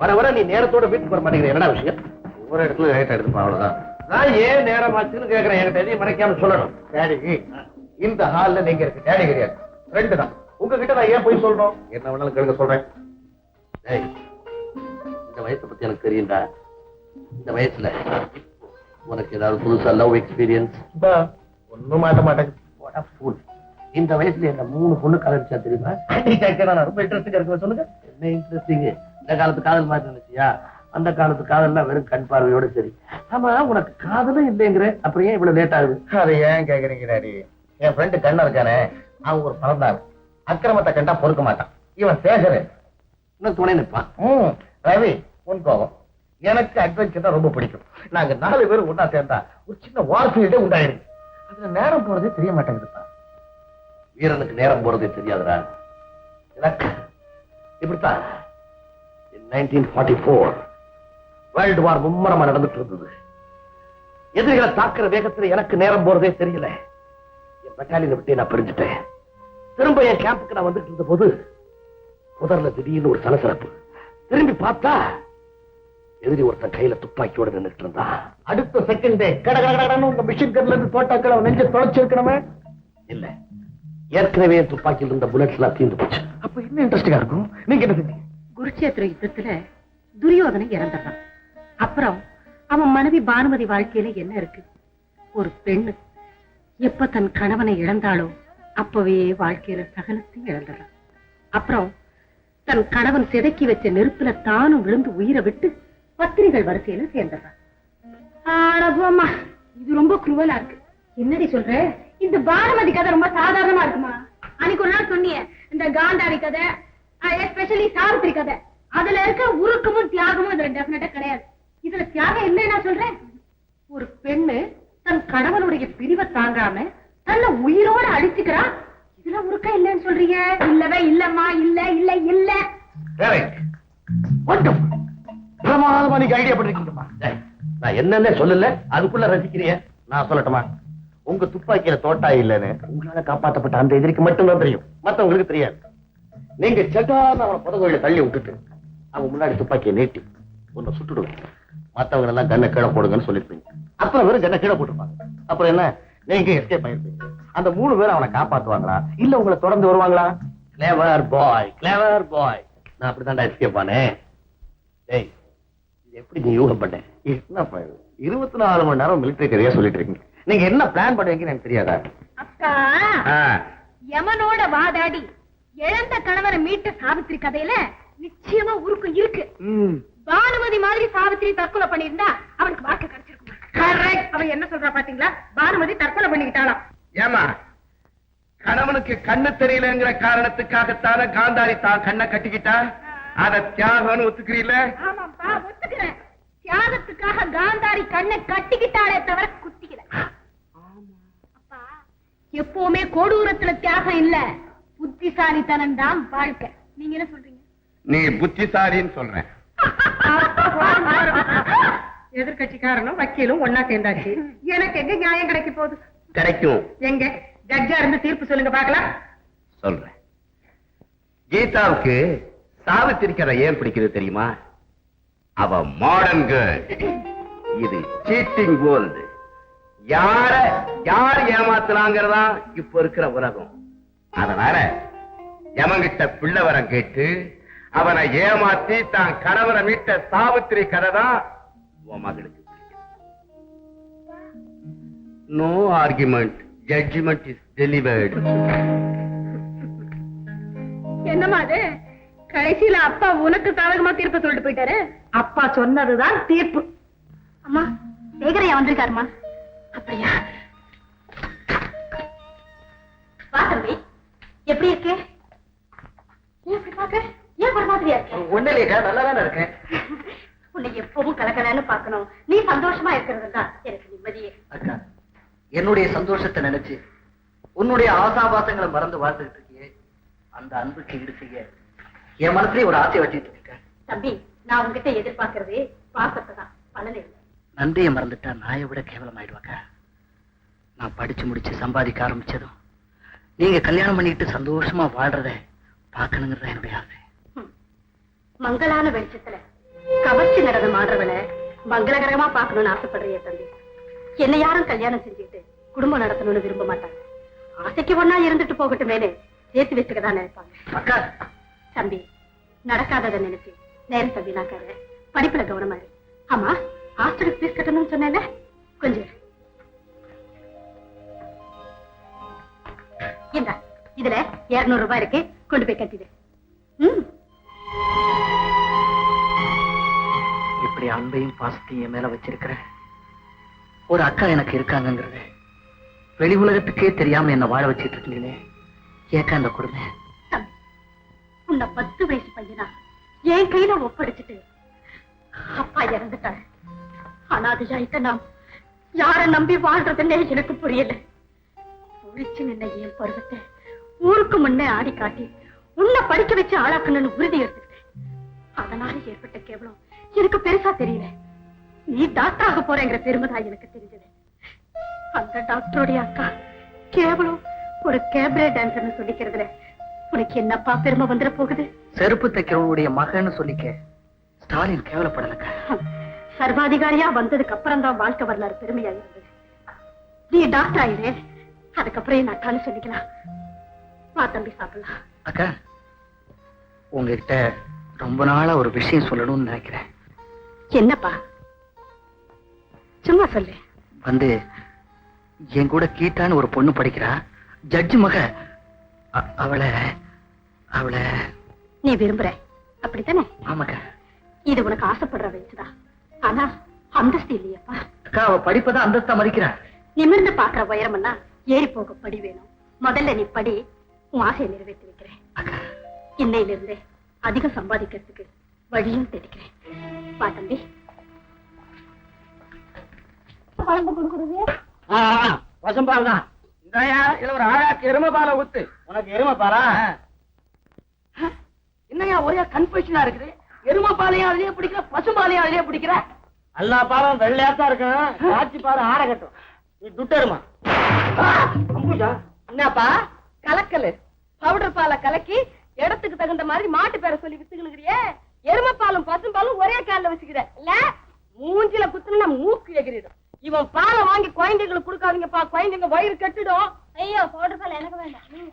வர வர நீ நேரத்தோட வீட்டுக்கு வர மாட்டேங்கிற. என்ன விஷயம்? ஒரு இடத்துல லேட் எடுத்துப்பா, அவ்வளவுதான். நான் ஏன் நேரம் ஆச்சுன்னு கேட்கறேன். என்கிட்ட எதையும் மறைக்காம சொல்லணும். டேடி, இந்த ஹால்ல நீங்க இருக்கு, டேடி கிடையாது, ஃப்ரெண்டு தான். உங்ககிட்ட நான் ஏன் போய் சொல்றோம்? என்ன வேணாலும் கேளுங்க, சொல்றேன். இந்த வயசை பத்தி எனக்கு தெரியும்டா. இந்த வயசுல உனக்கு ஏதாவது புதுசா லவ் எக்ஸ்பீரியன்ஸ்? ஒண்ணும் மாட்ட மாட்டேன். இந்த வயசுல என்ன 3 பொண்ணு காதலிச்சா தெரியுமா? ரொம்ப இன்ட்ரெஸ்டிங்கா இருக்கு. சொல்லுங்க, என்ன இன்ட்ரெஸ்டிங்? இந்த காலத்து காதல் மாதிரி நினைச்சியா? அந்த காலத்து காதல்லாம் வெறும் கண் பார்வையோட சரி. ஆமா, உனக்கு காதலும் இல்லைங்கிற, அப்புறம் ஏன் இவ்வளவு லேட் ஆகுது? அதை ஏன் கேக்குறீங்க டாடி? என் ஃப்ரெண்டு கண்ணா இருக்கானே, அவன் ஒரு பறந்தாரு. அக்கிரமத்தை கண்டா பொறுக்க மாட்டான். இவன் சேகரு இன்னும் துணை நிற்பான். ரவி உன் கோபம். எனக்கு அட்வென்ச்சர் தான் ரொம்ப பிடிக்கும். நாங்க 4 பேரும் ஒன்னா சேர்ந்தா ஒரு சின்ன வார்ஃபீல்டே உண்டாயிருக்கு. அதுல நேரம் போறதே தெரிய மாட்டேங்குதுப்பா. வீரனுக்கு நேரம் போறதே தெரியாதுடா. எனக்கு இப்படித்தான் 1944 வேர்ல்டு வார் மும்மரமா நடந்துட்டு இருந்தது. எதிரிகளை தாக்குற வேகத்துல எனக்கு நேரம் போறதே தெரியல. என் பட்டாலியனை விட்டு நான் பிரிஞ்சுட்டேன். திரும்ப என் கேம்புக்கு நான் வந்துட்டு இருந்த போது முதல்ல திடீர்னு ஒரு சலசலப்பு. திரும்பி பார்த்தா எதிரி ஒருத்தன் கையில துப்பாக்கியோட நின்றுட்டு இருந்தான். அடுத்த செகண்டே கடகடன்னு உங்க மிஷின் கன்ல இருந்து தோட்டாக்கள் அவன் நெஞ்ச தொலைச்சிருக்கணுமே. இல்ல, ஏற்கனவே துப்பாக்கியில் இருந்த புல்லட்ஸ் எல்லாம் தீர்ந்து போச்சு. அப்ப என்ன இன்ட்ரெஸ்டிங்கா இருக்கும்? நீங்க என்ன செஞ்சீங்க? குருட்சேத்திர யுத்தத்துல துரியோதனை இறந்துறான். அப்புறம் அவன் மனைவி பானுமதி வாழ்க்கையில என்ன இருக்கு? ஒரு பெண்ணு எப்ப தன் கணவனை இழந்தாளோ அப்பவே வாழ்க்கையில சகலத்தையும் இழந்துறான். அப்புறம் தன் கணவன் சிதைக்கி வச்ச நெருப்புல தானும் விழுந்து உயிரை விட்டு பத்திரிகள் வரிசையில சேர்ந்துறான். இது ரொம்ப குருவலா இருக்கு. என்னடி சொல்ற? இந்த பானுமதி கதை ரொம்ப சாதாரணமா இருக்குமா? அன்னைக்கு ஒரு நாள் சொன்னிய இந்த காந்தாரி கதை, எஸ்பெஷலி சாவித்திரி கதை, அதுல இருக்க உருக்கமும் தியாகமும் இதுல டெஃபினட்டா கிடையாது. இதுல தியாகம் இல்லைன்னா சொல்றேன். ஒரு பெண்ணு தன் கணவனுடைய பிரிவை தாங்காம தன்னை உயிரோட அழிச்சுக்கிறா. இதுல உருக்கம் இல்லைன்னு சொல்றீங்க? இல்லவே இல்லம்மா, இல்ல இல்ல இல்ல. பிரமாதமா நீங்க ஐடியா பண்ணிருக்கீங்கம்மா. நான் என்னன்னு சொல்லல, அதுக்குள்ள ரசிக்கிறீங்க. நான் சொல்லட்டுமா? உங்க துப்பாக்கியில தோட்டா இல்லன்னு உங்களால காப்பாற்றப்பட்ட அந்த எதிரிக்கு மட்டும்தான் தெரியும், மத்தவங்களுக்கு தெரியாது. நீங்க செட்டான அவனை புதகோயில தள்ளி விட்டுட்டு அவன் முன்னாடி துப்பாக்கியை நீட்டி உன்னை சுட்டுடுவேன். மத்தவங்க எல்லாம் கண்ணை கீழே போடுங்கன்னு சொல்லிருப்பீங்க. அப்புறம் வெறும் கண்ணை கீழே போட்டுருப்பாங்க. அப்புறம் என்ன, நீங்க எஸ்கேப் ஆயிருப்பீங்க. அந்த 3 பேரும் அவனை காப்பாத்துவாங்களா இல்ல உங்களை தொடர்ந்து வருவாங்களா? கிளவர் பாய், கிளவர் பாய். நான் அப்படித்தான்டா எஸ்கேப் ஆனேன். ஏய், எப்படி நீ யூகம் பண்ண? என்னப்பா 24 மணி நேரம் மிலிட்டரி கதையா சொல்லிட்டு இருக்கீங்க. நீங்க என்ன பிளான் பண்ணுவீங்கன்னு எனக்கு தெரியாதா? அக்கா, யமனோட வாதாடி இழந்த கணவரை மீட்ட சாவித்திரி கதையில நிச்சயமா உருக்கம் இருக்கு. பானுமதி மாதிரி சாவித்திரி தற்கொலை பண்ணிருந்தா அவனுக்கு வாக்கு கிடைச்சிருக்கும். அவன் என்ன சொல்றா பாத்தீங்களா? பானுமதி தற்கொலை பண்ணிக்கிட்டாளாம். ஏமா, கணவனுக்கு கண்ணு தெரியலங்கிற காரணத்துக்காகத்தான காந்தாரி தான் கண்ணை கட்டிக்கிட்டா. அத தியாகம்னு ஒத்துக்கிறீல்ல? ஆமாப்பா, ஒத்துக்கிறேன். தியாகத்துக்காக காந்தாரி கண்ணை கட்டிக்கிட்டாலே தவிர குத்திக்கல. அப்பா, எப்பவுமே கொடூரத்துல தியாகம் இல்ல, புத்திசாலித்தனம் தான் வாழ்க்கை. நீங்க என்ன சொல்றீங்க? நீ புத்திசாலின்னு சொல்றேன். எதிர்கட்சிக்காரனும் வக்கீலும் ஒன்னா சேர்ந்தாச்சு. எனக்கு எங்க நியாயம் கிடைக்க போகுது? கிடைக்கும். எங்க ஜட்ஜா இருந்து தீர்ப்பு சொல்லுங்க பாக்கலாம். சொல்றேன். கீதாவுக்கு சாவித்திரி கதை ஏன் பிடிக்கிறது தெரியுமா? அவ மாடர்ன் கேர்ள். இது சீட்டிங் வேர்ல்ட். யார் ஏமாத்தலாங்கிறதா இப்ப இருக்கிற உலகம். அதனால எவங்கிட்ட பிள்ளை வரம் கேட்டு அவனை ஏமாத்தி தான் கணவனை மீட்ட சாவித்திரி கதை தான் உன் மகளுக்கு. No argument, judgment is delivered. என்னமா அது? கடைசியில அப்பா உனக்கு சாதகமா தீர்ப்பு சொல்லிட்டு போயிட்டாரு. அப்பா சொன்னதுதான் தீர்ப்பு. அம்மா, சேகரையா வந்திருக்காருமா? அப்படியா? பாத்தம்பி, எப்படி இருக்கு? ஏன் பாக்க? ஏன் ஒரு மாதிரியா இருக்கு? ஒண்ணு இல்லையா, நல்லாதானே இருக்கேன். உன்னை எப்பவும் கலக்கலன்னு பாக்கணும். நீ சந்தோஷமா இருக்கிறது தான் எனக்கு நிம்மதியே. அக்கா, என்னுடைய சந்தோஷத்தை நினைச்சு உன்னுடைய ஆசாபாசங்களை மறந்து வாழ்ந்துகிட்டு இருக்கியே, அந்த அன்புக்கு ஈடு செய்ய என் மனசுலயே ஒரு ஆசை வச்சுட்டு இருக்கேன். தம்பி, நான் உங்ககிட்ட எதிர்பார்க்கறதே பாசத்தை தான், பலன் இல்லை. நன்றியை மறந்துட்டா நாயை விட கேவலமாயிடுவாக்கா. நான் படிச்சு முடிச்சு சம்பாதிக்க ஆரம்பிச்சதும் நீங்க கல்யாணம் பண்ணிட்டு சந்தோஷமா வாழ்றத பாக்கணுங்கிறத என்னுடைய ஆசை. மங்களான வெளிச்சத்துல கவர்ச்சி நடனம் ஆடுறவனை மங்களகரமா பார்க்கணும்னு ஆசைப்படுறிய தம்பி. என்னை யாரும் கல்யாணம் செஞ்சுக்கிட்டு குடும்பம் நடத்தணும்னு விரும்ப மாட்டாங்க. ஆசைக்கு ஒன்னா இருந்துட்டு போகட்டுமேனு சேர்த்து வச்சுக்கதான் நினைப்பாங்க. அக்கா தம்பி, நடக்காததை நினைச்சு நேரம் தம்பி நாக்காத, படிப்புல கவனமா இரு. ஆமா, ஹாஸ்டலுக்கு ஃபீஸ் கட்டணும்னு சொன்னேன்ல, கொஞ்சம் இந்த இதுல 200 ரூபாய் இருக்கு, கொண்டு போய் கட்டிடு. இப்படி அன்பையும் பாசத்தையும் என் மேல வச்சிருக்கிற ஒரு அக்கா எனக்கு இருக்காங்கிறது வெளி உலகத்துக்கே தெரியாம என்ன வாழ வச்சிட்டு இருக்கீங்களே, ஏக்கா அந்த கொடுமை. உன்னை 10 வயசு பையனா என் கையில ஒப்படைச்சிட்டு அப்பா இறந்துட்டாரு. அனாதையாயிட்ட நாம் யார நம்பி வாழ்றதுன்னே எனக்கு புரியல. ஒழிச்சு நின்ன என் பருவத்தை ஊருக்கு முன்னே ஆடி காட்டி உன்னை படிக்க வச்சு ஆளாக்கணும்னு உறுதி எடுத்துக்கிட்டேன். அதனால ஏற்பட்ட கேவலம் எனக்கு பெருசா தெரியல. நீ டாக்டர் ஆக போறேங்கிற பெருமைதான் எனக்கு தெரிஞ்சது. அந்த டாக்டருடைய அக்கா கேவலம் ஒரு கேப்ரே டான்சர்னு சொல்லிக்கிறதுல உனக்கு என்னப்பா பெருமை வந்துட போகுது? செருப்பு தைக்கிறவனுடைய மகன்னு சொல்லிக்க ஸ்டாலின் கேவலப்படலக்கா. சர்வாதிகாரியா வந்ததுக்கு அப்புறம் தான் வாழ்க்கை வரலாறு பெருமையா இருந்தது. நீ டாக்டர் ஆயிரு, அதுக்கப்புறம் என் அக்கான்னு சொல்லிக்கலாம். வா தம்பி, சாப்பிடலாம். அக்கா, உங்ககிட்ட ரொம்ப நாளா ஒரு விஷயம் சொல்லணும்னு நினைக்கிறேன். என்னப்பா? சும்மா சொல்லு. வந்து என் கூட கீதான்னு ஒரு பொண்ணு படிக்கிறா, ஜட்ஜு மக. அவளை அவளை நீ விரும்புற, அப்படித்தானே? ஆமாக்கா. இது உனக்கு ஆசைப்படுற வயசுதான், ஆனா அந்தஸ்து இல்லையப்பா. அக்கா, அவ படிப்பதான் அந்தஸ்தா மதிக்கிறா. நிமிர்ந்து பாக்குற உயரம்னா ஏறி போக படி வேணும். முதல்ல நீ படி, உன் ஆசையை நிறைவேற்றி வைக்கிறேன். இன்னையில இருந்தே அதிகம் சம்பாதிக்கிறதுக்கு வழியும் தெரிக்கிறேன். வா தம்பி. குழம்பு கொடுக்குறது பசும்பால் தான். இதுல ஒரு ஆழாக்கு எருமை பாலை ஊத்து. உனக்கு எருமை பாலா? என்னையா ஒரே கன்ஃபியூஷனா இருக்குது. எருமை பாலையும் அதுலயே பிடிக்கிற, பசும்பாலையும் அதுலயே பிடிக்கிற. எல்லா பாலும் வெள்ளையாத்தான் இருக்கும். காட்சி பாரு ஆரகட்டும். நீ துட்டருமா? என்னப்பா கலக்கலு? பவுடர் பாலை கலக்கி இடத்துக்கு தகுந்த மாதிரி மாட்டு பேரை சொல்லி வித்துக்கிறியே. எருமை பாலும் பசும் பாலும் ஒரே காலில் வச்சுக்கிற இல்ல? மூஞ்சில குத்துனா மூக்கு எகிரிடும். இவன் பாலை வாங்கி குழந்தைங்களுக்கு கொடுக்காதீங்கப்பா, குழந்தைங்க வயிறு கட்டிடும். ஐயோ, பவுடர் பால் எனக்கு வேண்டாம்.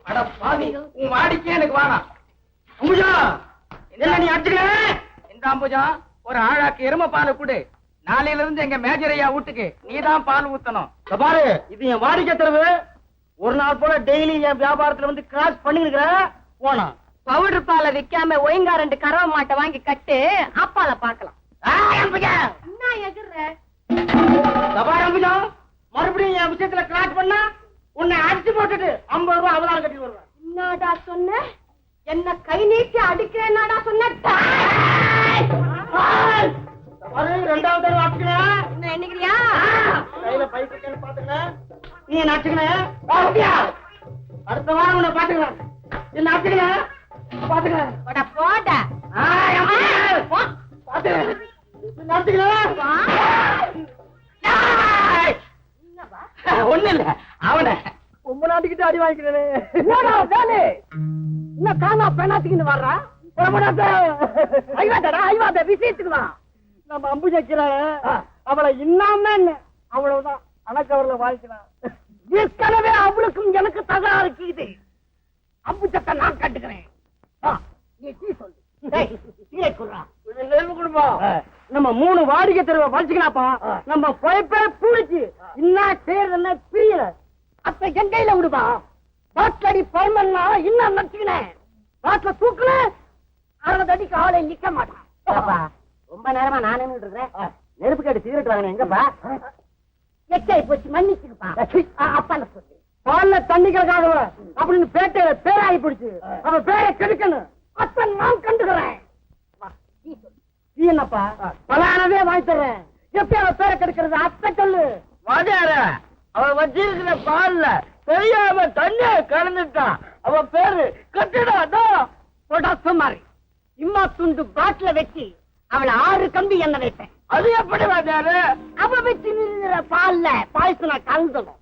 அட பாவி, உன் வாடிக்கே எனக்கு வேணாம். அம்புஜா, என்ன நீ அடிச்சுக்க? இந்த அம்புஜா, ஒரு ஆழாக்கு எருமை பாலை கொடு. நாளையில இருந்து எங்க மேஜரையா வீட்டுக்கு நீதான் பால் ஊத்தணும். பாரு, இது என் வாடிக்கை தரவு. ஒரு நாள் போல டெய்லி என் வியாபாரத்துல வந்து கிராஸ் பண்ணிருக்கிற போனா. பவுடர் பாலை விக்காம ஒழுங்கா 2 கறவை மாட்டை வாங்கி கட்டு, அப்பால பாக்கலாம். என்ன எகிற? மறுபடியும் என் விஷயத்துல கிராஸ் பண்ணா உன்னை அடிச்சு போட்டுட்டு 50 ரூபாய் அவதாரம் கட்டி வருவேன். என்னடா சொன்ன? என்ன கை நீட்டி அடிக்கிறேன்னாடா சொன்ன? ரெண்டாவது தடவை அடிச்சுக்கிறேன். என்ன எண்ணிக்கிறியா? கையில பைக்கு பாத்துக்கிறேன். நீ என்ன அடிச்சுக்கிறேன்? அடுத்த வாரம் உன்னை பாத்துக்கிறேன். என்ன அடிச்சுக்கிறேன் பாத்துக்கிறேன். போட ஒண்ணு இல்ல, அவனை ரொம்ப நாட்டுக்கிட்டு அடி வாங்கிக்கிறேன். காணா பெண்ணாத்திக்கின்னு வர்றா. விஷயத்துக்கு தான் நம்ம அம்பு சக்கிறாள். அவளை இன்னாம அவ்வளவுதான் அணக்கவரில் வாழ்க்கிறான். ஏற்கனவே அவளுக்கும் எனக்கு தகராறு இருக்குது. அம்பு சட்டை நான் கட்டுக்கிறேன். நம்ம 3 வாடிக்கை தெருவை வச்சுக்கலாப்பா. நம்ம பொய்ப்பே பூடிச்சு இன்னும் செய்யறதுன்னா பிரியல. அப்ப என் கையில விடுப்பா. பாட்லடி பழமன்னா இன்னும் நச்சுக்கினேன். பாட்டில தூக்குல 60 அடிக்கு ஆளை நிக்க மாட்டான். ரொம்ப நேரமா நான் நின்றுட்டு இருக்கிறேன். நெருப்பு கேட்டு சிகரெட் வாங்கினேன். எங்கப்பா? எச்சாய் போச்சு, மன்னிச்சுப்பா. அப்பால சொல்லு. பால்ல தண்ணிக்காக அப்படின்னு பேட்டையில பேராகி பிடிச்சு அவன் பேரை கெடுக்கணும். அப்ப நான் கண்டுக்கிறேன். என்னப்பா பலானவே வாங்கி தர்றேன். எப்படி அவன் பேரை கெடுக்கிறது? அத்தை சொல்லு. வாஜார அவன் வச்சிருக்கிற பால்ல தெரியாம தண்ணிய கலந்துட்டான். அவன் பேரு கட்டிடாதோ சுமாரி. இம்மா துண்டு பாட்டில வச்சு அவளை 6 கம்பி என்ன வைப்பேன். அது எப்படி வாஜாரு? அவ வச்சு நிறுற பால்ல பாயசனா கலந்துடும்.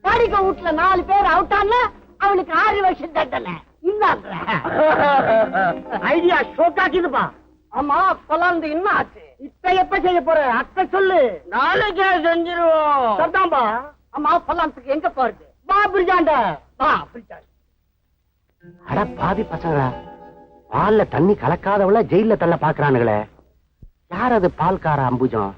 வாடிக்கை வீட்டுல 4 பேர் அவுட்டான அவனுக்கு 6 வருஷம் தண்டனை. ஐடியா ஷோக்காக்கிதுப்பா. ஆமா கொலாந்து என்ன ஆச்சு? இப்ப எப்ப செய்ய போற அத்தை சொல்லு. நாளைக்கே செஞ்சிருவோம். சரிதான்பா. ஆமா கொலாந்துக்கு எங்க போறது? வா பிரிஜாண்ட வா பிரிஜாண்ட. அட பாவி பசங்க, பால்ல தண்ணி கலக்காதவள ஜெயில தள்ள பாக்குறானுங்களே. யார் அது பால்கார அம்புஜம்?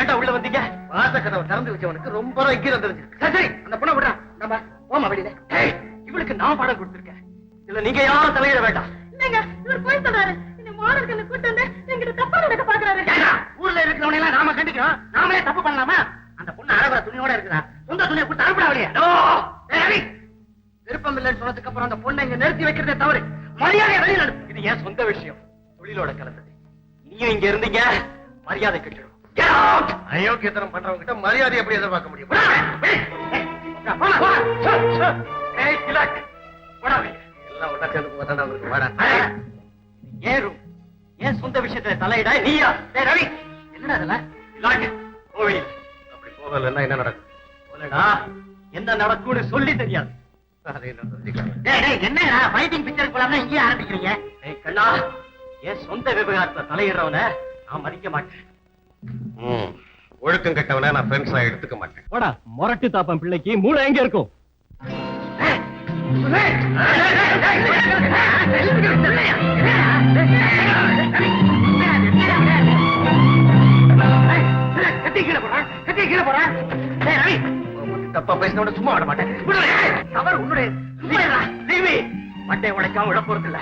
ஏன்டா உள்ள வந்தீங்க? வாச கதவை திறந்து வச்சவனுக்கு ரொம்ப இக்கிரம் தெரிஞ்சு. சரி அந்த பொண்ணை விடுறா. நம்ம போமா வெளியில. இவளுக்கு நான் பாடம் கொடுத்திருக்கேன். இதுல நீங்க யாரும் தலையிட வேண்டாம். என்னங்க இவர் போய் சொல்றாரு. இந்த மாணவர்களை கூட்டு வந்து எங்கிட்ட தப்பா நடக்க பாக்குறாரு. ஊர்ல இருக்கிறவனை எல்லாம் நாம கண்டிக்கிறோம். நாமளே தப்பு பண்ணலாமா? அந்த பொண்ணு அழகுற துணியோட இருக்குதா? சொந்த துணியை கொடுத்து அனுப்பிடா வெளியே. விருப்பம் இல்லைன்னு சொன்னதுக்கு அப்புறம் அந்த பொண்ணை இங்க நிறுத்தி வைக்கிறதே தவறு. மரியாதையை வெளியில அனுப்பு. இது ஏன் சொந்த விஷயம், தொழிலோட கலந்தது. நீயும் இங்க இருந்தீங்க, மரியாதை கட்டிடும். அயோக்கியத்தனம் பண்றவங்க கிட்ட மரியாதை எப்படி எதிர்பார்க்க முடியும்? எல்லாம் ஒட்டா சேர்ந்து போதாண்டா உங்களுக்கு. வாடா. ஏறும் ஏன் சொந்த விஷயத்துல தலையிட நீயா? ரவி என்னடா அதெல்லாம்? கோவில் அப்படி போகலன்னா என்ன நடக்கும்? போலடா, என்ன நடக்கும்னு சொல்லி தெரியாது. அதை என்ன தெரிஞ்சுக்கலாம். என்னடா ஃபைட்டிங் பிக்சருக்கு போலாம்னா இங்கேயே ஆரம்பிக்கிறீங்க? கண்ணா, என் சொந்த விவகாரத்துல தலையிடுறவன நான் மதிக்க மாட்டேன். ஒழுக்கம் கட்டவன நான் ஃப்ரெண்ட்ஸா எடுத்துக்க மாட்டேன். போடா மொரட்டு தாப்பன் பிள்ளைக்கு மூளை எங்க இருக்கும்? தப்பா பேசினோட சும்மா விட மாட்டேன். மட்டை உடைக்காம விட போறது இல்ல.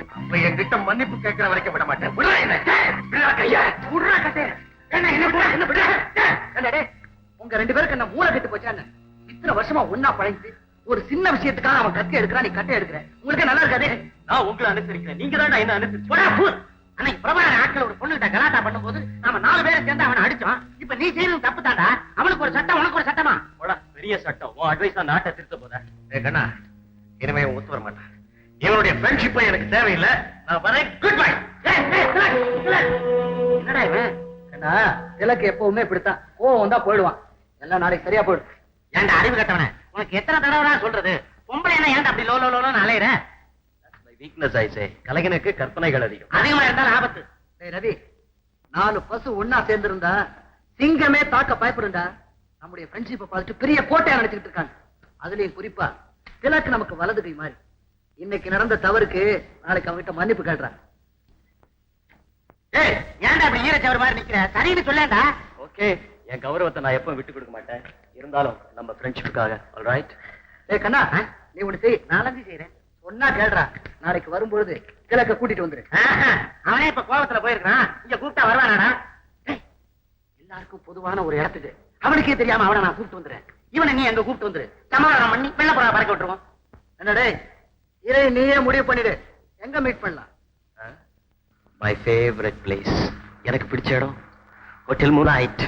என்கிட்ட மன்னிப்பு கேட்கிற வரைக்கும் விட மாட்டேன். உங்க ரெண்டு பேருக்கு என்ன மூளை கட்டு போச்சா? இத்தனை வருஷமா ஒன்னா பழகிட்டு ஒரு சின்ன விஷயத்துக்காக அவன் கத்தி எடுக்கிறான், நீ கட்டை எடுக்கிற. உங்களுக்கு நல்லா இருக்காது. நான் உங்களை அனுசரிக்கிறேன், நீங்க தான் என்ன அனுசரிச்சு. அன்னைக்கு பிரபாகர ஆட்கள் ஒரு பொண்ணுகிட்ட கலாட்டா பண்ணும் போது நாம 4 பேரை சேர்ந்து அவனை அடிச்சோம். இப்ப நீ செய்யறது தப்பு தாண்டா. அவனுக்கு ஒரு சட்டம், உனக்கு ஒரு சட்டமா? பெரிய சட்டம். உன் அட்வைஸ் தான் நாட்டை திருத்த போத. கண்ணா, இனிமே ஒத்து வர மாட்டான். இவனுடைய ஃப்ரெண்ட்ஷிப் எனக்கு தேவையில்லை. நான் வரேன். Good bye. என்னடா இவன்? கண்ணா, திலக்கு எப்பவுமே இப்படித்தான். கோவம் வந்தா போயிடுவான். எல்லாம் நாளைக்கு சரியா போயிடும். ஏன்டா அறிவு கட்டவன, உனக்கு எத்தனை தடவை சொல்றது? பொம்பளை என்ன ஏன்டா அப்படி லோ லோ லோன்னு அலையிற? வீக்னஸ் ஆயிசே. கலைஞனுக்கு கற்பனைகள் அதிகம். அதிகமா இருந்தாலும் ஆபத்து. ரவி, 4 பசு ஒன்னா சேர்ந்திருந்தா சிங்கமே தாக்க பயப்படுண்டா. நம்முடைய ஃப்ரெண்ட்ஷிப்பை பார்த்துட்டு பெரிய கோட்டையா நினைச்சுட்டு இருக்காங்க. அதுலயும் குறிப்பா திலக்கு நமக்கு வலது கை மாதிரி. இன்னைக்கு நடந்த தவறுக்கு நாளைக்கு அவங்கிட்ட மன்னிப்பு கேட்றான். ஏன்டா அப்படி ஈரச்சவர் மாதிரி நிக்கிற? சரின்னு சொல்லேன்டா. ஓகே, என் கௌரவத்தை நான் எப்பவும் விட்டு கொடுக்க மாட்டேன். இருந்தாலும் நம்ம ஃப்ரெண்ட்ஷிப்புக்காக. ஆல்ரைட். கண்ணா, நீ ஒண்ணு செய், நாலஞ்சு செய்யறேன். ஒன்னா கேள்றா. நாளைக்கு வரும்பொழுது திலக்க கூட்டிட்டு வந்துரு. அவனே இப்ப கோபத்துல போயிருக்கான். இங்க கூப்பிட்டா வருவானாடா? எல்லாருக்கும் பொதுவான ஒரு இடத்துக்கு அவனுக்கே தெரியாம அவனை நான் கூப்பிட்டு வந்துறேன். இவனை நீ அங்க கூப்பிட்டு வந்துரு. சமாதானம் பண்ணி வெள்ள புறா பறக்க விட்டுருவோம். என்னடே, இதை நீயே முடிவு பண்ணிடு. எங்க மீட் பண்ணலாம்? My favourite place. எனக்கு பிடிச்ச இடம் ஹோட்டல் மூலைட்.